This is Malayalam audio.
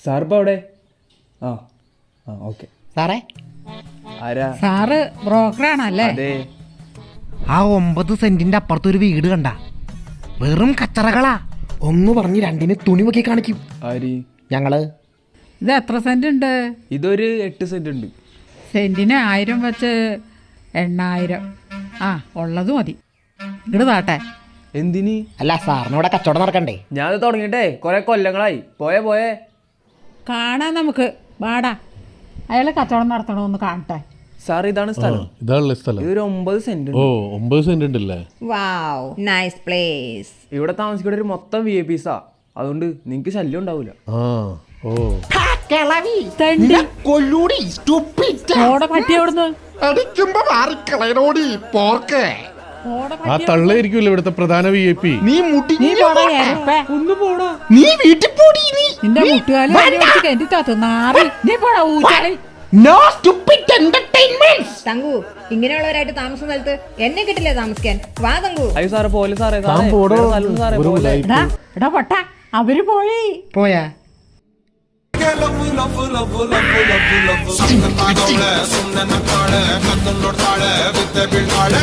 സാറിപ്പോ അവിടെ? ആ ആ ഓക്കെ. സാറേ, ആരാ? സാറ് ബ്രോക്കറാണല്ലേ? അതെ. ആ 9 സെന്റിന്റെ അപ്പുറത്തൊരു വീട് കണ്ട, വെറും കച്ചറകളാ. ഒന്ന് പറഞ്ഞ് രണ്ടിന് തുണി പൊക്കി കാണിക്കും. ആര്? ഞങ്ങള്. ഇത് എത്ര സെന്റ് ഉണ്ട്? ഇതൊരു 8 സെന്റ് ഉണ്ട്. സെന്റിന് 1000 വെച്ച് 8000. ആ ഉള്ളത് മതി. ഇങ്ങോട്ട് താട്ടെ. എന്തിന്? അല്ല, സാറിനോടെ കച്ചവടം നടക്കണ്ടേ? ഞാനത് തുടങ്ങിയിട്ടേ കുറെ കൊല്ലങ്ങളായി. പോയേ കാണാൻ നമുക്ക്. വാടാ, അയാൾ കച്ചവടം നടത്തണമെന്ന് കാണട്ടെ. സാർ ഇതാണ് സ്ഥലം. ഇതാണല്ലേ സ്ഥലം? ഇതൊരു 9 സെന്റ്. ഓ, 9 സെന്റ് ഉണ്ടല്ലേ? വാവ്, നൈസ് പ്ലേസ്. ഇവിടെ താമസിക്കുന്ന ഒരു മൊത്തം VIP സാ. അതുകൊണ്ട് നിങ്ങക്ക് ശല്യം ഉണ്ടാവൂല. ആ, ഓ, തെണ്ടി. കൊല്ലൂടി, stupid. ഓടെ പറ്റി അവിടുന്ന്. അടിക്കുമ്പോ മാറിക്കളയനോടി പോർക്കെ. ഓടെ ആ തള്ളയായിരിക്കുമല്ലോ ഇവിടുത്തെ പ്രധാന VIP. നീ മുടി, നീ പോടാ എരപ്പേ. ഒന്ന് പോടാ. നീ വീട്ടിൽ പോടി. നീ നിന്റെ മുട്ടുകാലി കെട്ടിത്താത്തു നാറി. നീ പോടാ ഊച്ചാളി. No stupid entertainments. തങ്കു, ഇങ്ങനെയുള്ളവരായിട്ട് താമസം സ്ഥലത്ത് എന്നെ കിട്ടില്ലേ താമസിക്കാൻ? വാ തങ്കു. അയ്യോ സാറേ പോലെ സാറേ. താൻ പോടോ. സാറേ ഒരു പോലെ. ഉടായിപ്പ്. എടാ പൊട്ട, അവര് പോയി. പോയാ? ಸುಮ್ಮನೆ ಮಕ್ಕಳ ಸುಮ್ಮನೆ ಮಕ್ಕಳ ಕದ್ದು ನೋಡ್ತಾಳೆ ಬಿದ್ದೆ ಬೀಳ್ತಾಳೆ.